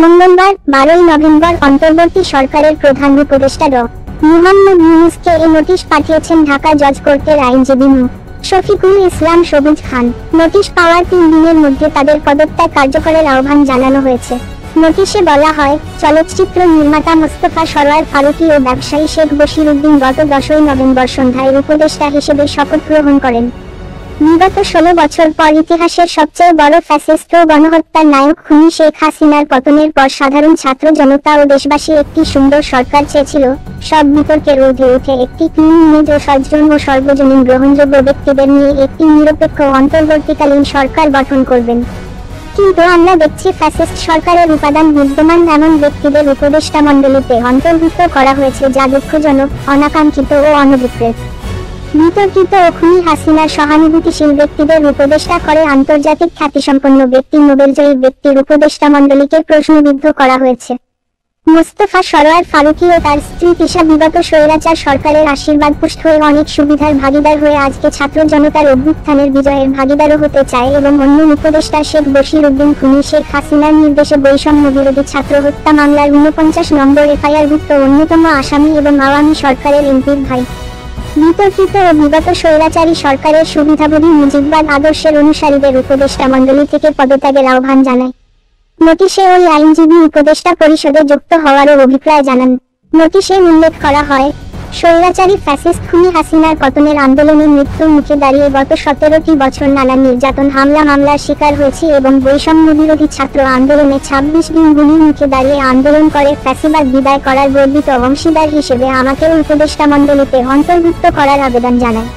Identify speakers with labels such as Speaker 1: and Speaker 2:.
Speaker 1: মঙ্গলবার 12 নভেম্বর অন্তর্বর্তী সরকারের প্রধান উপদেষ্টা ড. মুহাম্মদ ইউনূসকে এই নোটিশ পাঠিয়েছেন ঢাকা জজ কোর্টের আইনজীবী মো. শফিকুল ইসলাম সবুজ খান। নোটিশ পাওয়ার 3 দিনের মধ্যে তাদের পদত্যাগ কার্যকরের আহ্বান জানানো হয়েছে। নোটিশে বলা হয়, চলচ্চিত্র নির্মাতা মোস্তফা সরোয়ার ফারুকী ও ব্যবসায়ী শেখ বশির উদ্দিন গত 10 নভেম্বর সন্ধ্যায় উপদেষ্টা হিসেবে শপথ গ্রহণ করেন। বিগত 16 বছর পর ইতিহাসের সবচেয়ে বড় ফ্যাসিস্ট ও গণহত্যার নায়ক খুনি শেখ হাসিনার পতনের পর সাধারণ ছাত্র জনতা ও দেশবাসী একটি সুন্দর সরকার চেয়েছিল, সব বিতর্কের ঊর্ধ্বে উঠে একটি ক্লিন ইমেজ ও সজ্জন ও সর্বজনীন গ্রহণযোগ্য ব্যক্তিদের নিয়ে একটি নিরপেক্ষ অন্তর্বর্তীকালীন সরকার গঠন করবেন। কিন্তু আমরা দেখছি ফ্যাসিস্ট সরকারের উপাদান বিদ্যমান এমন ব্যক্তিদের উপদেষ্টামণ্ডলীতে অন্তর্ভুক্ত করা হয়েছে, যা দুঃখজনক, অনাকাঙ্ক্ষিত ও অনভিপ্রেত। বিতর্কিত ও খুনি হাসিনার সহানুভূতিশীল ব্যক্তিদের উপদেষ্টা করে আন্তর্জাতিক খ্যাতিসম্পন্ন ব্যক্তি, নোবেলজয়ী ব্যক্তির উপদেষ্টামণ্ডলীকে প্রশ্নবিদ্ধ করা হয়েছে। মোস্তফা সরোয়ার ফারুকী ও তার স্ত্রী তিশা বিগত স্বৈরাচার সরকারের আশীর্বাদপুষ্ট হয়ে অনেক সুবিধার ভাগিদার হয়ে আজকে ছাত্র জনতার অভ্যুত্থানের বিজয়ের ভাগিদারও হতে চায় এবং অন্য উপদেষ্টা শেখ বশির উদ্দিন খুনি শেখ হাসিনার নির্দেশে বৈষম্য বিরোধী ছাত্র হত্যা মামলার 49 নম্বর এফআইআরভুক্ত অন্যতম আসামি এবং আওয়ামী সরকারের এমপির ভাই। বিতর্কিত ও বিগত স্বৈরাচারী সরকারের সুবিধাভোগী মুজিববাদ আদর্শের অনুসারীদের উপদেষ্টামণ্ডলী থেকে পদত্যাগের আহ্বান জানায়। নোটিশে ওই আইনজীবী উপদেষ্টা পরিষদে যুক্ত হওয়ারও অভিপ্রায় জানান। নোটিশে উল্লেখ করা হয়, স্বৈরাচারী ফ্যাসিস্ট খুনি হাসিনার পতনের আন্দোলনের মৃত্যুর মুখে দাঁড়িয়ে গত 17টি বছর নানা নির্যাতন মামলার শিকার হয়েছি এবং বৈষম্য বিরোধী ছাত্র আন্দোলনে 26 দিন গুলির মুখে দাঁড়িয়ে আন্দোলন করে ফ্যাসিবাদ বিদায় করার গর্বিত অংশীদার হিসেবে আমাকেও উপদেষ্টামণ্ডলীতে অন্তর্ভুক্ত করার আবেদন জানায়।